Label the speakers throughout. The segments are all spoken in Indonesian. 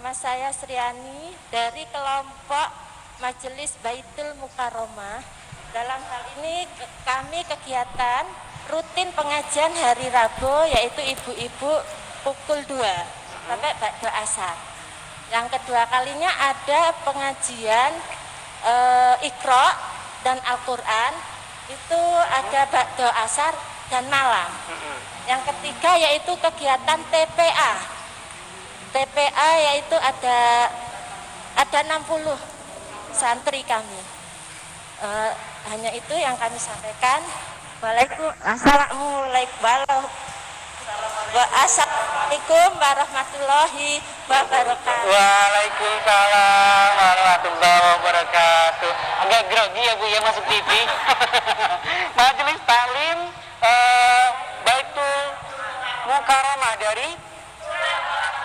Speaker 1: Nama saya Sriani dari kelompok Majelis Baitul Mukarromah. Dalam hal ini kami kegiatan rutin pengajian hari Rabu, yaitu ibu-ibu pukul 2 sampai ba'da asar. Yang kedua kalinya ada pengajian Iqra dan Al-Quran, itu ada ba'da asar dan malam. Yang ketiga yaitu kegiatan TPA. TPA yaitu ada 60 santri kami. Hanya itu yang kami sampaikan. Assalamualaikum warahmatullahi wabarakatuh.
Speaker 2: Waalaikumsalam warahmatullahi wabarakatuh. Agak grogi ya Bu ya masuk TV. Majelis Taklim Baitul Mukarromah dari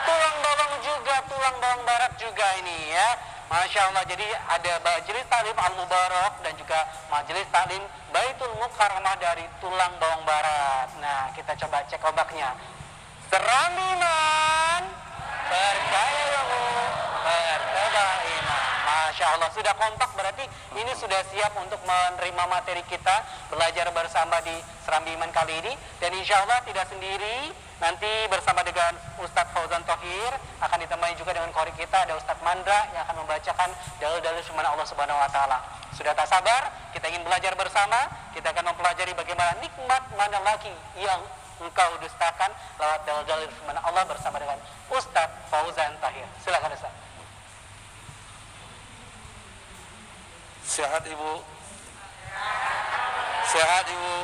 Speaker 2: Tulang Bawang juga, Tulang Bawang Barat juga ini ya. Masya Allah, jadi ada Majelis Taklim Al-Mubarak dan juga Majelis Taklim Baitul Mukarromah dari Tulang Bawang Barat. Nah, kita coba cek ombaknya. Seramiman, percaya ya Bu, bercoba iman. Masya Allah, sudah kompak berarti ini sudah siap untuk menerima materi kita, belajar bersama di Serambi Iman kali ini. Dan insya Allah tidak sendiri, nanti bersama dengan Ustadz Fauzan Thohir, akan ditemani juga dengan kori kita, ada Ustadz Mandra yang akan membacakan dalil-dalil firman Allah Subhanahu Wa Taala. Sudah tak sabar, kita ingin belajar bersama, kita akan mempelajari bagaimana nikmat mana lagi yang engkau dustakan lewat dalil-dalil firman Allah bersama dengan Ustadz Fauzan Thohir. Silakan Ustadz.
Speaker 3: Sehat Ibu? Sehat Ibu?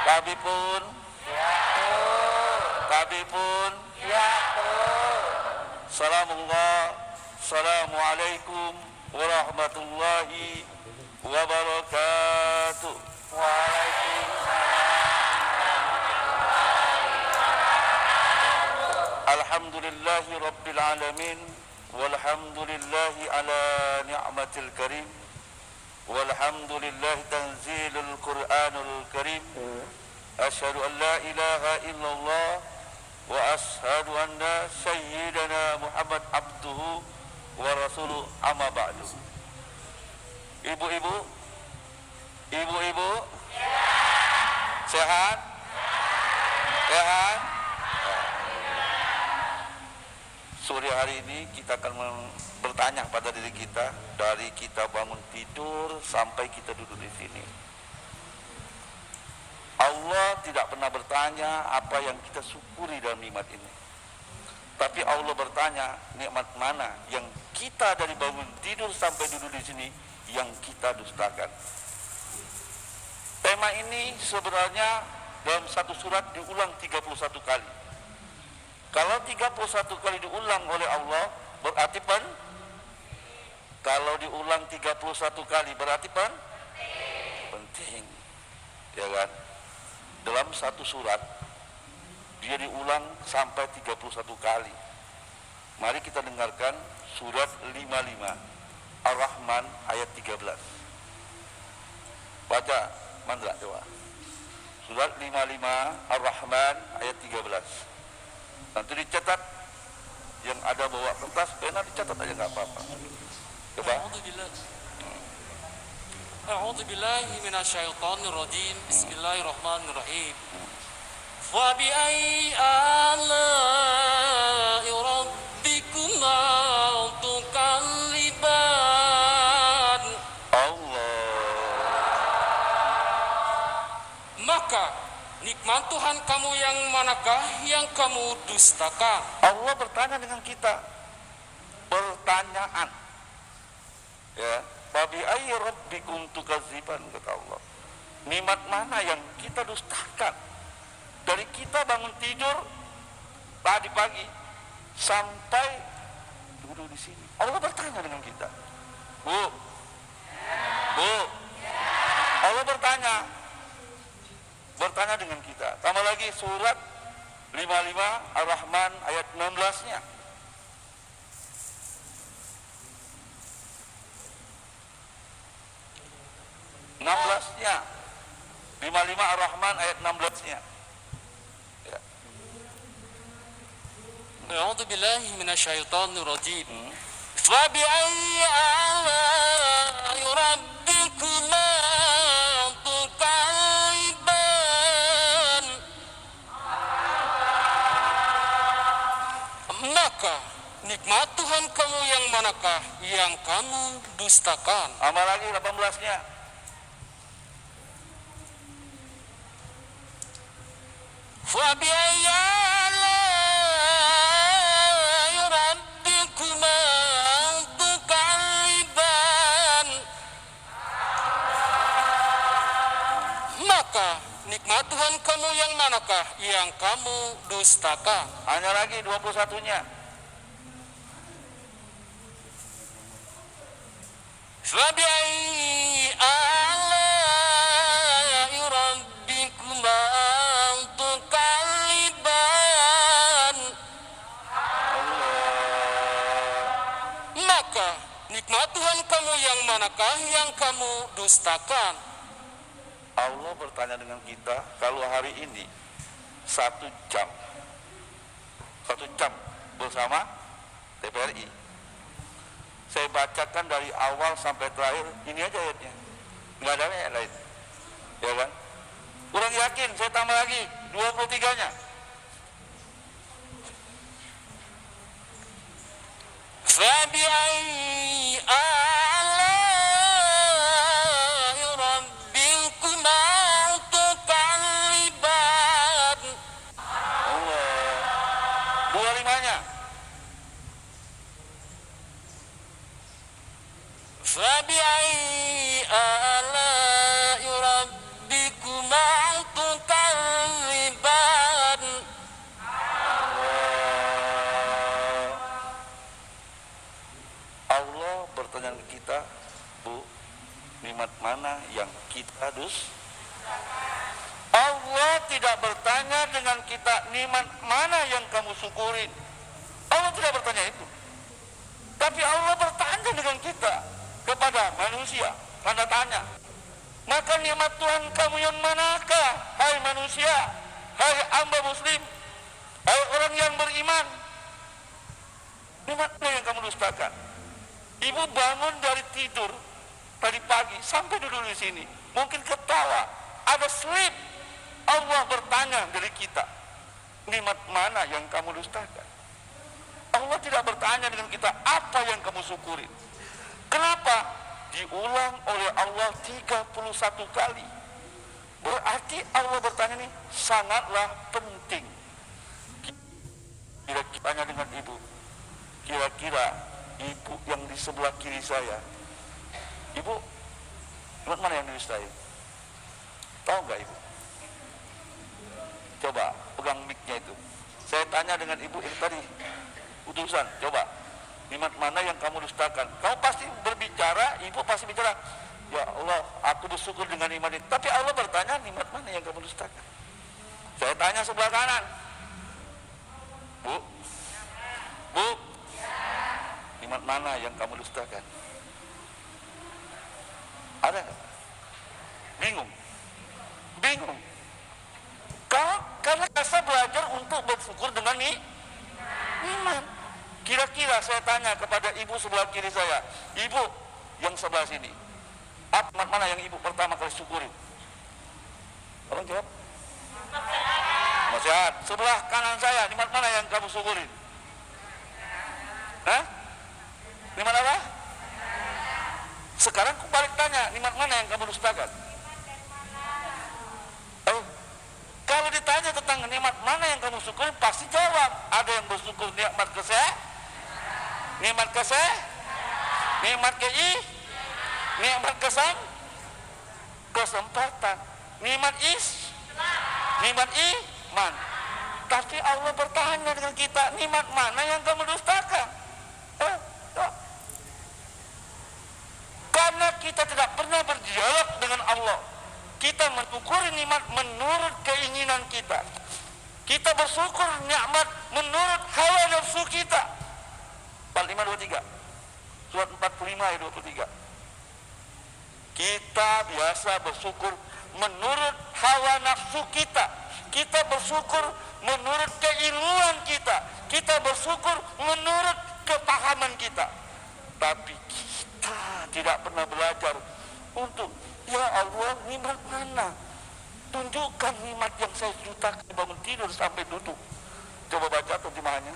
Speaker 3: Kami pun?
Speaker 2: Ya tuh.
Speaker 3: Kami pun?
Speaker 2: Ya tuh.
Speaker 3: Assalamualaikum warahmatullahi wabarakatuh.
Speaker 2: Waalaikumsalam.
Speaker 3: Alhamdulillahi Rabbil Alamin. Walhamdulillahi ala ni'matil karim. Walhamdulillahi tanzilul Qur'anul karim. Asyhadu an la ilaha illallah wa asyhadu anna sayyidana Muhammad abduhu wa rasuluh, amma ba'du. Ibu-ibu? Ibu-ibu? Sehat? Sehat? Sore hari ini kita akan bertanya pada diri kita, dari kita bangun tidur sampai kita duduk di sini. Allah tidak pernah bertanya apa yang kita syukuri dalam nikmat ini. Tapi Allah bertanya, nikmat mana yang kita dari bangun tidur sampai duduk di sini yang kita dustakan. Tema ini sebenarnya dalam satu surat diulang 31 kali. Kalau 31 kali diulang oleh Allah berarti kalau diulang 31 kali berarti penting. Ya kan? Dalam satu surat dia diulang sampai 31 kali. Mari kita dengarkan surat 55 Ar-Rahman ayat 13. Baca Mandra coba. Surat 55 Ar-Rahman ayat 13. Nanti dicatat, yang ada bawa kertas pena dicatat aja nggak apa-apa. Coba.
Speaker 4: A'udzu billahi minasyaitonir rajim. Bismillahirrahmanirrahim. Wa bi ayyi ala'i rabbikuma tukalliban.
Speaker 3: Allah.
Speaker 4: Maka nikmat Tuhan kamu yang manakah yang kamu dustakan?
Speaker 3: Allah bertanya dengan kita. Pertanyaan. Ya, Fabi ayyi rabbikum tukadziban, kata Allah. Nikmat mana yang kita dustakan? Dari kita bangun tidur tadi pagi sampai duduk di sini. Allah bertanya dengan kita. Bu. Allah bertanya dengan kita. Tambah lagi surat 55 Ar-Rahman ayat 16-nya. nya 55 Ar-Rahman ayat 16-nya. Ya.
Speaker 4: A'udzu billahi minasyaitonir rajim. Fa bi ayyi ala'i rabbikuma tukadziban. Maka nikmat Tuhan kamu yang manakah yang kamu dustakan?
Speaker 3: Amal lagi 18-nya.
Speaker 4: Fa bi ayyi ala'i rabbikuma tukadziban. Maka nikmat Tuhan kamu yang manakah yang kamu dustakan?
Speaker 3: Hanya lagi 21-nya.
Speaker 4: Fabi'ayyi ala'i rabbikuma tukadziban. Maka nikmat Tuhan kamu yang manakah yang kamu dustakan?
Speaker 3: Allah bertanya dengan kita, kalau hari ini 1 jam bersama TPRI, saya bacakan dari awal sampai terakhir, ini aja ayatnya, nggak ada ayat lain, ya kan? Kurang yakin, saya tambah lagi 23-nya.
Speaker 4: Fabi'ayyi ala'i rabbikuma tukadziban.
Speaker 3: Allah. 25-nya.
Speaker 4: Fabi'ayyi ala'i rabbikuma tukadziban.
Speaker 3: Allah bertanya ke kita, Bu, nikmat mana yang kita Allah tidak bertanya dengan kita, nikmat mana yang kamu syukurin. Allah tidak bertanya itu. Tapi Allah bertanya dengan kita, kepada manusia, tanda tanya. Maka nikmat Tuhan kamu yang manakah, hai manusia, hai hamba muslim, hai orang yang beriman? Nikmat mana yang kamu dustakan? Ibu bangun dari tidur tadi pagi sampai duduk di sini, mungkin ketawa, ada sleep. Allah bertanya dari kita, nikmat mana yang kamu dustakan? Allah tidak bertanya dengan kita apa yang kamu syukuri. Kenapa? Diulang oleh Allah 31 kali. Berarti Allah bertanya ini sangatlah penting. Kira-kira tanya dengan ibu, kira-kira ibu yang di sebelah kiri saya, ibu, nikmat mana yang didustai? Tahu nggak ibu? Coba pegang mic-nya itu. Saya tanya dengan ibu yang tadi, utusan, coba, nikmat mana yang kamu dustakan? Kamu pasti berbicara, ibu pasti bicara, ya Allah, aku bersyukur dengan nikmat ini. Tapi Allah bertanya, nikmat mana yang kamu dustakan? Saya tanya sebelah kanan, Bu, nikmat mana yang kamu dustakan? Ada nggak? Bingung. Karena saya belajar untuk bersyukur dengan nikmat. Kira-kira saya tanya kepada ibu sebelah kiri saya, ibu yang sebelah sini, nikmat mana yang ibu pertama kali syukuri? Tolong jawab. Nasihat. Sebelah kanan saya, nikmat mana yang kamu syukuri? Hah? Nikmat apa? Sekarang aku balik tanya, nikmat mana yang kamu dustakan? Oh, kalau ditanya tentang nikmat mana yang kamu syukuri, pasti jawab. Ada yang bersyukur nikmat nikmat nikmat kesempatan, nikmat iman. Tapi Allah bertanya dengan kita, nikmat mana yang kamu dustakan? Karena kita tidak pernah berdialog dengan Allah, kita mensyukuri nikmat menurut keinginan kita. Kita bersyukur nikmat menurut hawa nafsu kita. 45-23, surat 45 ayat 23. Kita biasa bersyukur menurut hawa nafsu kita. Kita bersyukur menurut keilmuan kita. Kita kita bersyukur menurut kepahaman kita. Tapi kita tidak pernah belajar untuk, ya Allah, nikmat mana? Tunjukkan nikmat yang saya ceritakan bangun tidur sampai duduk. Coba baca terjemahannya.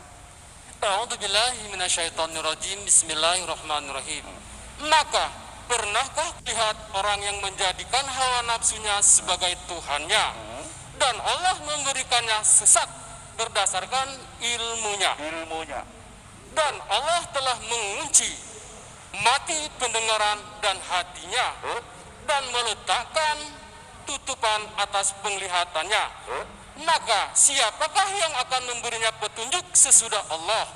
Speaker 4: A'udzubillahi minasyaitonirrajim. Bismillahirrahmanirrahim. Maka pernahkah lihat orang yang menjadikan hawa nafsunya sebagai Tuhannya dan Allah memberikannya sesat berdasarkan ilmunya. Dan Allah telah mengunci mati pendengaran dan hatinya dan meletakkan tutupan atas penglihatannya. Maka siapakah yang akan memberinya petunjuk sesudah Allah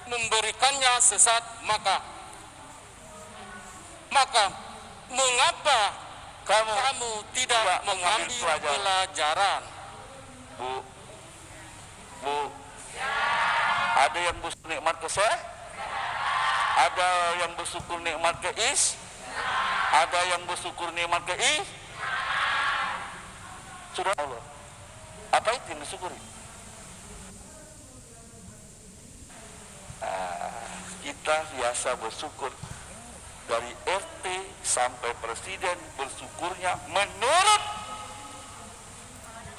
Speaker 4: memberikannya sesat? Maka mengapa kamu tidak mengambil pelajaran?
Speaker 3: Bu, ada yang bersyukur nikmat ke saya? Ada yang bersyukur nikmat ke is? Ada yang bersyukur nikmat ke is? Sudah Allah. Apa itu yang disyukuri? Kita biasa bersyukur dari RT sampai presiden, bersyukurnya menurut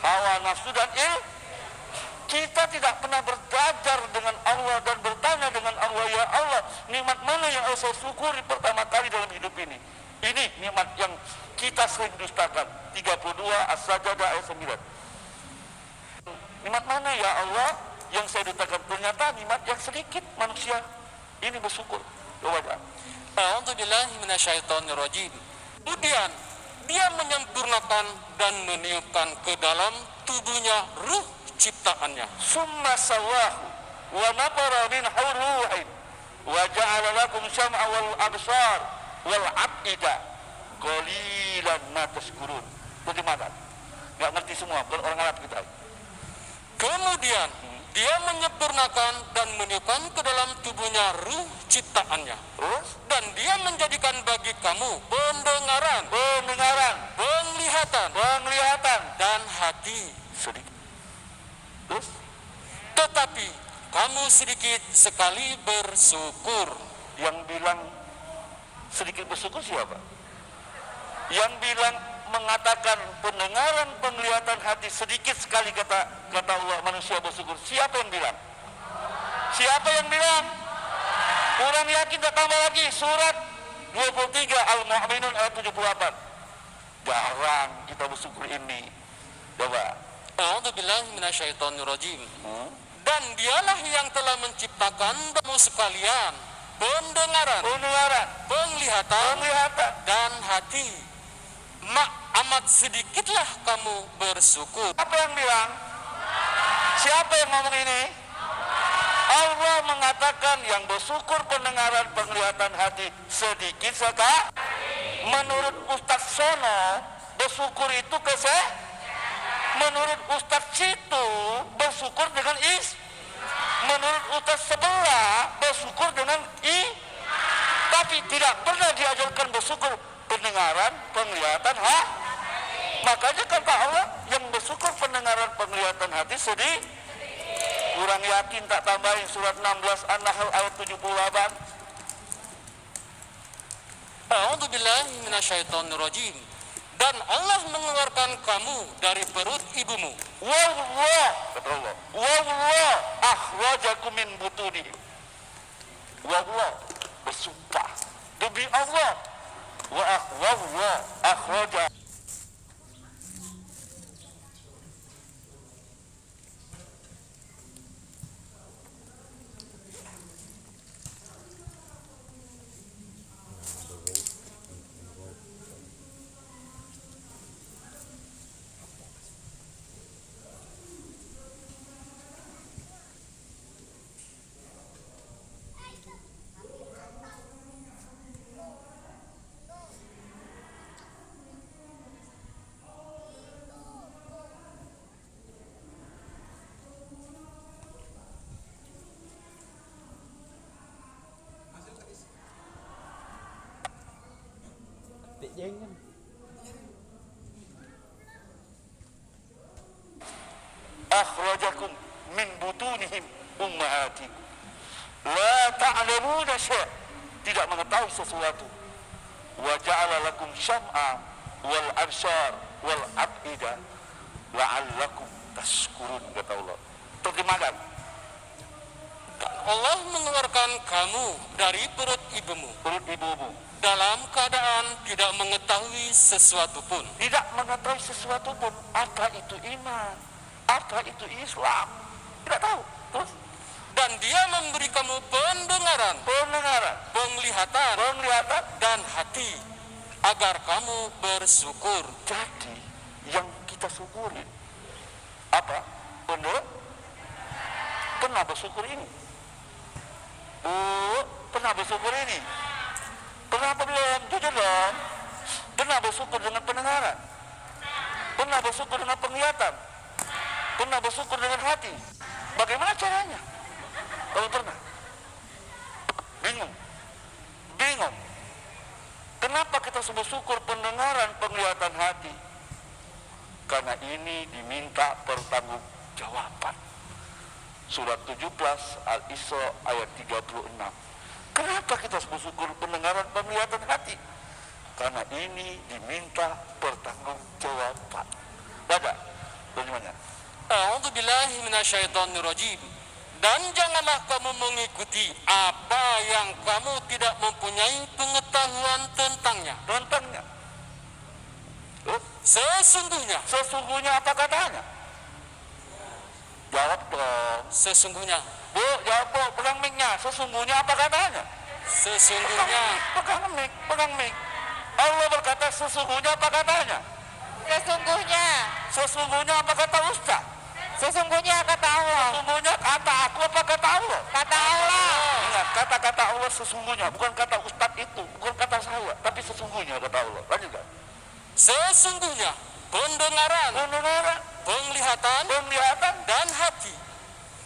Speaker 3: hawa nafsu dan kita tidak pernah berjajar dengan Allah dan bertanya dengan Allah, ya Allah, nikmat mana yang harus saya syukuri pertama kali dalam hidup ini? Ini nikmat yang kita sering dustakan. 32 As-Sajdah ayat 9. Nikmat mana ya Allah yang saya dustakan? Ternyata nikmat yang sedikit manusia ini bersyukur. Coba.
Speaker 4: A'udzubillahi minasyaitonirrajim. Kemudian dia menyempurnakan dan meniupkan ke dalam tubuhnya ruh ciptaannya.
Speaker 3: Summa sawahu wa nafara min ruhin wa ja'ala lakum syam'a wal absar wal af'ida qalilan ma tashkurun. Bagaimana? Enggak ngerti semua, bukan orang Arab kita.
Speaker 4: Kemudian dia menyempurnakan dan meniupkan ke dalam tubuhnya ruh ciptaannya. Dan dia menjadikan bagi kamu pendengaran, penglihatan, dan hati.
Speaker 3: Sedikit.
Speaker 4: Tetapi kamu sedikit sekali bersyukur.
Speaker 3: Yang bilang sedikit bersyukur siapa? Yang bilang mengatakan pendengaran, penglihatan, hati sedikit sekali kata Allah manusia bersyukur. Siapa yang bilang? Siapa yang bilang? Kurang yakin, tak tambah lagi surat 23 Al-Mu'minun ayat 78. Jarang kita bersyukur ini. Coba.
Speaker 4: A'udzubillahi minasyaitonirrajim. Dan dialah yang telah menciptakan kamu sekalian pendengaran, penglihatan, dan hati. Amat sedikitlah kamu bersyukur.
Speaker 3: Apa yang bilang? Siapa yang ngomong ini? Allah mengatakan yang bersyukur pendengaran, penglihatan, hati sedikit sekali. Menurut Ustadz Sono, bersyukur itu menurut Ustadz Citu, bersyukur dengan menurut Ustadz sebelah, bersyukur dengan tapi tidak pernah diajarkan bersyukur pendengaran, penglihatan, Makanya kata Allah yang bersyukur pendengaran, penglihatan, hati sedih. Kurang yakin, tak tambahin surat 16 An-Nahl ayat 78.
Speaker 4: A'udzubillahi minasyaitonirrajim. Dan Allah mengeluarkan kamu dari perut ibumu.
Speaker 3: Wallah, kata Allah, wallah akhrajakum min butuni. Wallah, bersumpah demi Allah, wallah akhraja. Akhrajakum min butunihim ummahatikum la ta'lamuna syai', tidak mengetahui sesuatu. Wa ja'ala lakum syam'a wal absar wal afida la'allakum tashkurun, kata Allah. Terjemahkan.
Speaker 4: Dan Allah mengeluarkan kamu dari perut ibumu dalam keadaan tidak mengetahui sesuatu pun.
Speaker 3: Tidak mengetahui sesuatu pun. Apa itu iman? Apa itu Islam? Tidak tahu. Terus?
Speaker 4: Dan dia memberi kamu pendengaran, penglihatan, dan hati agar kamu bersyukur.
Speaker 3: Jadi yang kita syukuri apa? Pernah bersyukur ini? Pernah bersyukur ini? Pernah apa belum? Jujur dong. Pernah bersyukur dengan pendengaran? Pernah bersyukur dengan penglihatan? Pernah bersyukur dengan hati? Bagaimana caranya? Kalau pernah? Bingung. Kenapa kita bersyukur pendengaran, penglihatan, hati? Karena ini diminta pertanggungjawaban. Surat 17 Al-Isra ayat 36. Kenapa kita bersyukur pendengaran, penglihatan, hati? Karena ini diminta pertanggungjawaban. Baca terjemahnya.
Speaker 4: A'udzubillahi minasyaitonirrajim. Dan janganlah kamu mengikuti apa yang kamu tidak mempunyai pengetahuan tentangnya.
Speaker 3: Sesungguhnya apa katanya? Jawab dong.
Speaker 4: Sesungguhnya.
Speaker 3: Bu, jawab bu, pegang mic-nya. Sesungguhnya apa katanya?
Speaker 4: Sesungguhnya.
Speaker 3: Pegang mic. Allah berkata sesungguhnya apa katanya? Sesungguhnya apa kata Ustaz?
Speaker 1: Sesungguhnya kata Allah.
Speaker 3: Sesungguhnya kata aku apa kata Allah?
Speaker 1: Kata Allah.
Speaker 3: Ingat, kata-kata Allah sesungguhnya, bukan kata Ustaz itu, bukan kata saya, tapi sesungguhnya kata Allah. Lanjutkan.
Speaker 4: Sesungguhnya pendengaran, penglihatan, dan hati,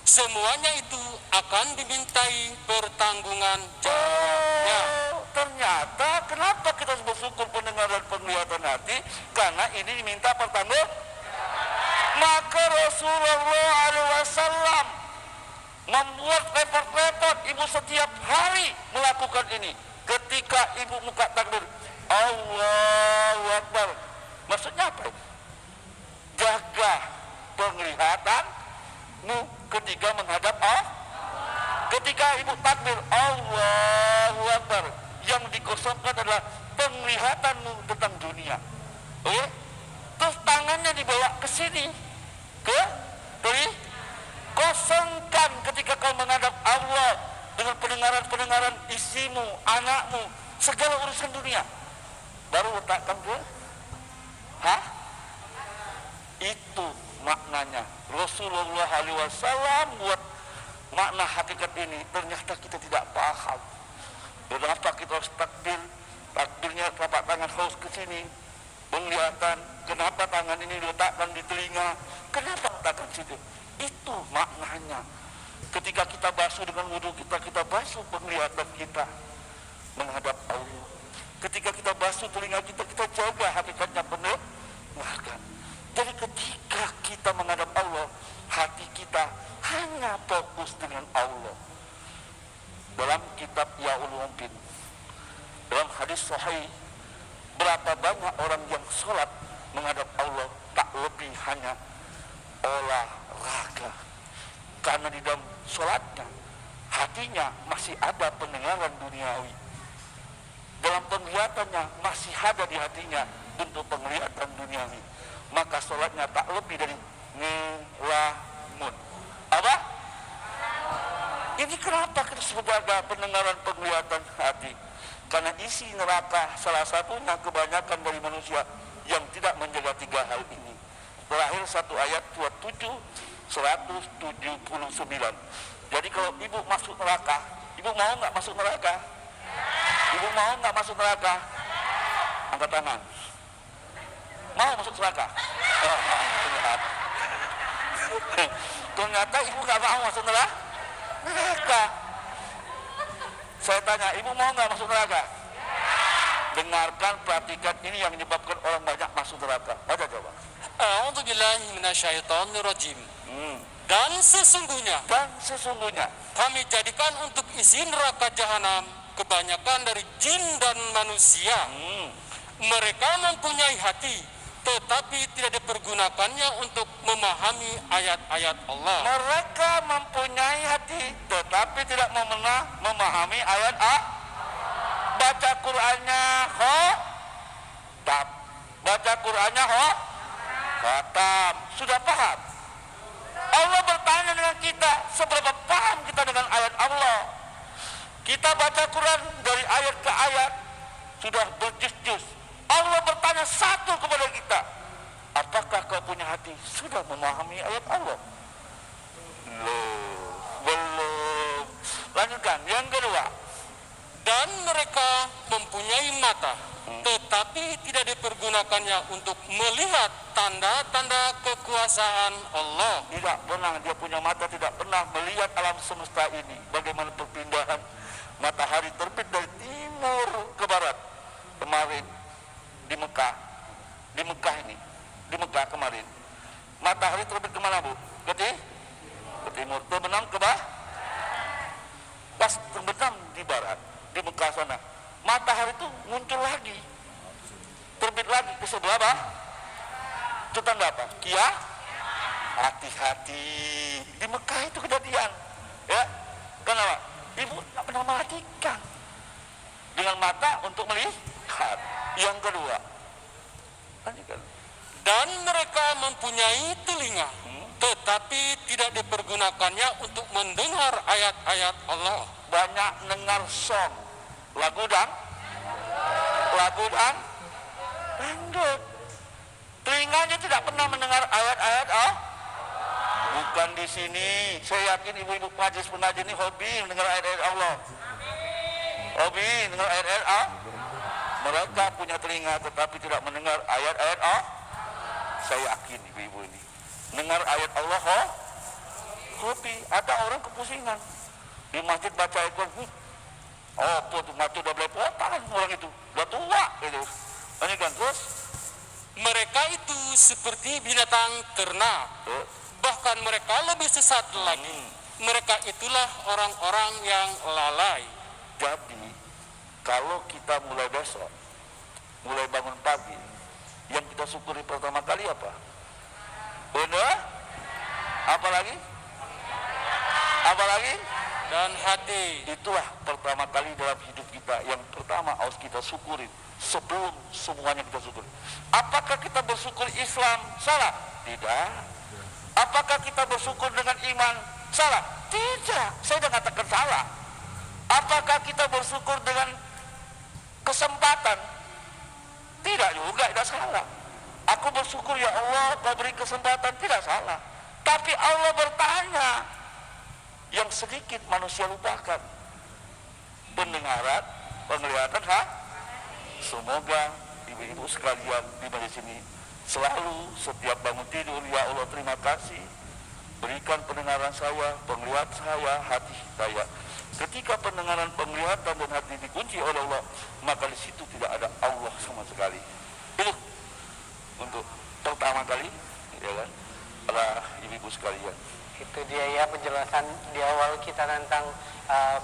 Speaker 4: semuanya itu akan dimintai pertanggungan jawabnya.
Speaker 3: Ternyata kenapa kita bersyukur pendengaran, penglihatan, hati? Karena ini diminta pertanggung. Maka Rasulullah SAW membuat repot-repot ibu setiap hari melakukan ini. Ketika ibu buka takbir, Allahu Akbar. Maksudnya apa? Jaga penglihatanmu ketika menghadap Allah. Ketika ibu takbir, Allahu Akbar, yang dikosongkan adalah penglihatanmu tentang dunia. Oke? Terus tangannya dibawa ke sini, ke kosongkan ketika kau menghadap Allah dengan pendengaran isimu, anakmu, segala urusan dunia. Baru letakkan ke itu maknanya. Rasulullah SAW buat makna hakikat ini, ternyata kita tidak paham. Kenapa kita harus takbirnya telapak tangan harus ke sini, penglihatan, kenapa tangan ini diletakkan di telinga, kenapa letakkan situ? Itu maknanya. Ketika kita basuh dengan wudhu kita basuh penglihatan kita menghadap Allah. Ketika kita basuh telinga kita jaga hakikatnya pendengarkan. Jadi ketika kita menghadap Allah, hati kita hanya fokus dengan Allah. Dalam kitab Ya Ulumuddin, dalam hadis sahih, berapa banyak orang yang sholat menghadap Allah tak lebih hanya olahraga. Karena di dalam sholatnya, hatinya masih ada pendengaran duniawi. Dalam penglihatannya masih ada di hatinya bentuk penglihatan duniawi. Maka sholatnya tak lebih dari ngelamun. Apa? Ini kenapa kita menjaga pendengaran penglihatan hati? Karena isi neraka salah satunya kebanyakan dari manusia yang tidak menjaga tiga hal ini. Terakhir satu ayat 27 179. Jadi kalau ibu masuk neraka, ibu mau nggak masuk neraka? Ibu mau nggak masuk neraka? Angkat tangan. Mau masuk neraka? Ternyata ibu nggak mau masuk neraka. Saya tanya, ibu mau nggak masuk neraka? Dengarkan, perhatikan, ini yang menyebabkan orang banyak masuk neraka. Baca coba.
Speaker 4: A'udzubillahi minasyaitonirrajim.
Speaker 3: Dan sesungguhnya
Speaker 4: kami jadikan untuk isi neraka jahanam kebanyakan dari jin dan manusia. Mereka mempunyai hati, tetapi tidak dipergunakannya untuk memahami ayat-ayat Allah.
Speaker 3: mereka mempunyai hati tetapi tidak memahami ayat A. Baca Qur'annya khatam. Baca Qur'annya khatam. Sudah paham? Allah bertanya dengan kita, seberapa paham kita dengan ayat Allah? Kita baca Quran dari ayat ke ayat, sudah berjus-jus. Allah bertanya satu kepada kita, apakah kau punya hati sudah memahami ayat Allah? Belum. Lanjutkan, yang kedua.
Speaker 4: Dan mereka mempunyai mata, tetapi tidak dipergunakannya untuk melihat tanda-tanda kekuasaan Allah.
Speaker 3: Tidak pernah dia punya mata, tidak pernah melihat alam semesta ini. Bagaimana perpindahan matahari terbit dari timur ke barat. Kemarin di Mekah kemarin, matahari terbit kemana Bu? Ke timur, terbenam ke barat. Pas terbenam di barat, di Mekah sana, matahari itu muncul lagi, terbit lagi ke sebelah itu tanda apa? Hati-hati, di Mekah itu kejadian, ya. Kenapa? Ibu tak pernah mematikan dengan mata untuk melihat. Yang kedua, lanjutkan.
Speaker 4: Dan mereka mempunyai telinga, tetapi tidak dipergunakannya untuk mendengar ayat-ayat Allah.
Speaker 3: Banyak dengar song, lagu dan dangdut. Telinganya tidak pernah mendengar ayat-ayat bukan di sini. Saya yakin ibu-ibu pengajian ini hobi mendengar ayat-ayat Allah. Hobi mendengar ayat-ayat Mereka punya telinga tetapi tidak mendengar ayat-ayat Saya yakin ibu-ibu ini dengar ayat Allah hobi. Ada orang kepusingan di masjid baca ayat Quran. Mata udah belepotan orang itu, udah tua itu. Lanjutkan terus.
Speaker 4: Mereka itu seperti binatang ternak, bahkan mereka lebih sesat lagi. Mereka itulah orang-orang yang lalai.
Speaker 3: Jadi kalau kita mulai besok, mulai bangun pagi, yang kita syukuri pertama kali apa? Benar? Apa lagi?
Speaker 4: Dan hati.
Speaker 3: Itulah pertama kali dalam hidup kita. Yang pertama harus kita syukurin sebelum semuanya kita syukuri. Apakah kita bersyukur Islam salah? Tidak. Apakah kita bersyukur dengan iman salah? Tidak. Saya sudah katakan salah. Apakah kita bersyukur dengan kesempatan? Tidak juga, tidak salah. Aku bersyukur ya Allah kau beri kesempatan, tidak salah. Tapi Allah bertanya, yang sedikit manusia lupakan, pendengaran, penglihatan, Semoga ibu-ibu sekalian di majelis ini selalu setiap bangun tidur, ya Allah terima kasih, berikan pendengaran saya, penglihatan saya, hati saya. Ketika pendengaran, penglihatan dan hati dikunci oleh Allah, maka di situ tidak ada Allah sama sekali. Itu untuk pertama kali, ya kan, para ibu-ibu sekalian.
Speaker 2: Itu dia ya penjelasan di awal kita tentang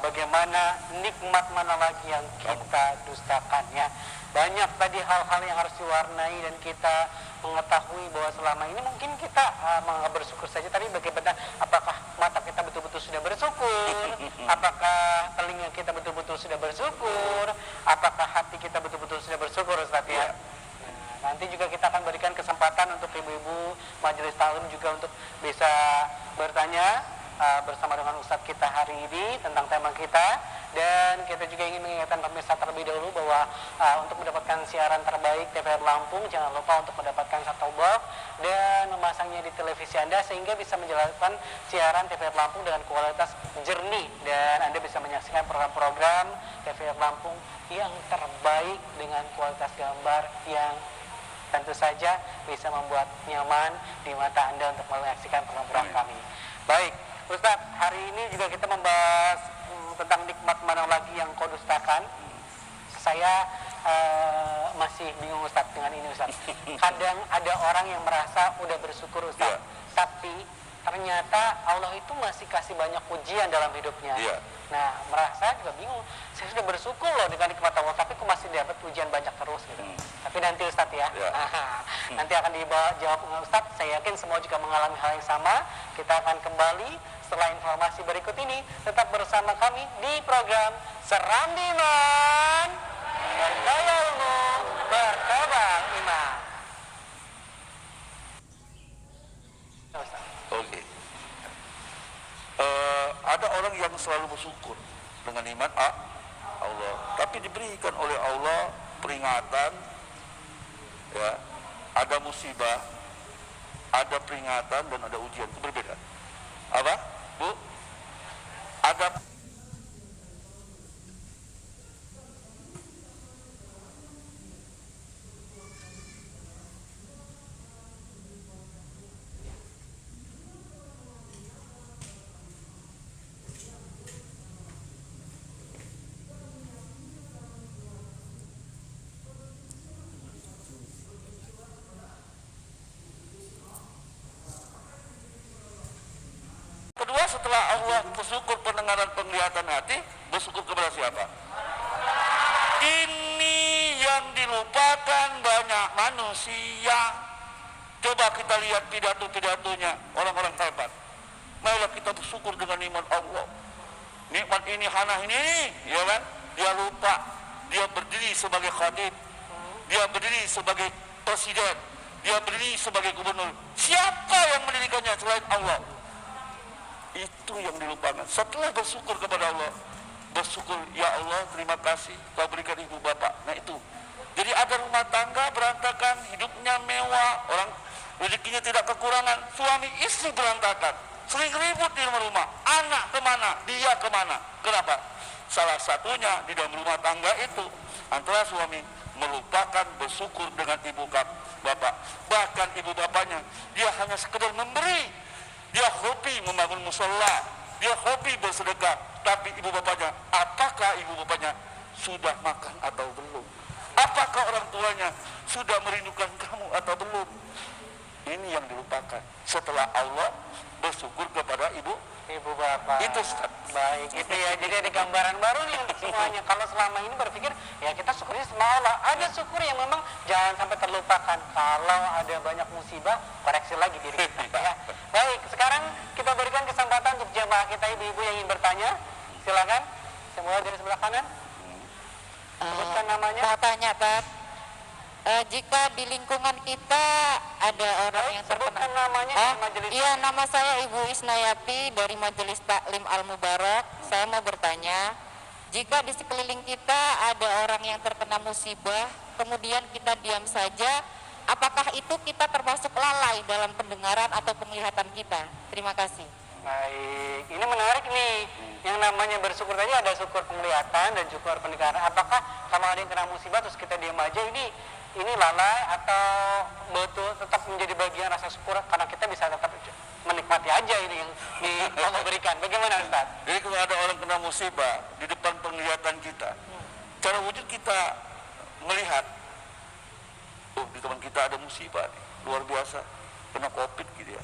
Speaker 2: bagaimana nikmat mana lagi yang kita dustakan ya. Banyak tadi hal-hal yang harus diwarnai dan kita mengetahui bahwa selama ini mungkin kita bersyukur saja, tapi bagaimana apakah mata kita betul-betul sudah bersyukur, apakah telinga kita betul-betul sudah bersyukur, apakah hati kita betul-betul sudah bersyukur, Ustaz ya. Nanti juga kita akan berikan kesempatan untuk ibu-ibu majelis taklim juga untuk bisa bertanya bersama dengan Ustadz kita hari ini tentang tema kita. Dan kita juga ingin mengingatkan pemirsa terlebih dahulu bahwa untuk mendapatkan siaran terbaik TVRI Lampung, jangan lupa untuk mendapatkan satu box dan memasangnya di televisi Anda sehingga bisa menjalankan siaran TVRI Lampung dengan kualitas jernih, dan Anda bisa menyaksikan program-program TVRI Lampung yang terbaik dengan kualitas gambar yang tentu saja bisa membuat nyaman di mata Anda untuk menyaksikan program kami. Baik, Ustadz, hari ini juga kita membahas tentang nikmat mana lagi yang kau dustakan. Saya masih bingung Ustadz dengan ini Ustadz. Kadang ada orang yang merasa udah bersyukur Ustadz, tapi ternyata Allah itu masih kasih banyak ujian dalam hidupnya.
Speaker 3: Iya.
Speaker 2: Nah, merasa juga bingung. Saya sudah bersyukur loh dengan nikmat Allah, tapi kok masih dapat ujian banyak terus gitu. Tapi nanti Ustadz ya,
Speaker 3: Ya.
Speaker 2: nanti akan dijawab dengan Ustadz. Saya yakin semua juga mengalami hal yang sama. Kita akan kembali setelah informasi berikut ini. Tetap bersama kami di program Serambi Iman. Berkaya ilmu, berkembang iman.
Speaker 3: Oke. Ada orang yang selalu bersyukur dengan iman Allah, tapi diberikan oleh Allah peringatan, ya, ada musibah, ada peringatan dan ada ujian, itu berbeda. Apa, Bu? Ada kedua, setelah Allah bersyukur pendengaran penglihatan hati, bersyukur kepada siapa? Ini yang dilupakan banyak manusia. Coba kita lihat pidato-pidatonya orang-orang hebat. Marilah kita bersyukur dengan nikmat Allah. Nikmat ini, hana ini, ya kan? Dia lupa, dia berdiri sebagai khatib, dia berdiri sebagai presiden, dia berdiri sebagai gubernur. Siapa yang mendirikannya selain Allah? Itu yang dilupakan. Setelah bersyukur kepada Allah, bersyukur, ya Allah terima kasih kau berikan ibu bapak. Nah itu, jadi ada rumah tangga berantakan, hidupnya mewah, orang rezekinya tidak kekurangan, suami istri berantakan, sering ribut di rumah, anak kemana, dia kemana. Kenapa? Salah satunya di dalam rumah tangga itu antara suami melupakan bersyukur dengan ibu bapak. Bahkan ibu bapaknya dia hanya sekedar memberi. Dia hobi membangun musola, dia hobi bersedekah, tapi ibu bapaknya, apakah ibu bapaknya sudah makan atau belum? Apakah orang tuanya sudah merindukan kamu atau belum? Ini yang dilupakan. Setelah Allah bersyukur kepada ibu bapak. Itu
Speaker 2: baik, itu ya. Jadi ada gambaran baru nih untuk semuanya. Kalau selama ini berpikir ya kita syukurnya sama Allah. Ada syukur yang memang jangan sampai terlupakan. Kalau ada banyak musibah, koreksi lagi diri kita. Ya. Baik, sekarang kita berikan kesempatan untuk jemaah kita ibu-ibu yang ingin bertanya. Silakan. Semua dari sebelah kanan. Sebutkan namanya.
Speaker 1: Mau tanya, Pak. Jika di lingkungan kita ada orang yang terkena,
Speaker 2: Sebutkan namanya di majelis.
Speaker 1: iya, nama saya Ibu Isnayapi dari Majelis Taklim Al Mubarak. Saya mau bertanya, jika di sekeliling kita ada orang yang terkena musibah, kemudian kita diam saja, apakah itu kita termasuk lalai dalam pendengaran atau penglihatan kita? Terima kasih.
Speaker 2: Baik, ini menarik nih. Yang namanya bersyukur tadi ada syukur penglihatan dan syukur pendengaran. Apakah kalau ada yang kena musibah terus kita diam aja, ini lalai atau betul tetap menjadi bagian rasa syukur karena kita bisa tetap menikmati aja ini yang Allah berikan. Bagaimana Ustaz?
Speaker 3: Jadi kalau ada orang kena musibah di depan penglihatan kita, cara wujud kita melihat, oh di teman kita ada musibah nih, luar biasa, kena COVID gitu ya.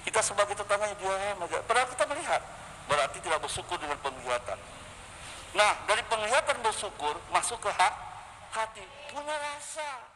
Speaker 3: Kita sebagai tetangganya diam aja, padahal kita melihat, berarti tidak bersyukur dengan penglihatan. Nah, dari penglihatan bersyukur masuk ke hati, punya rasa.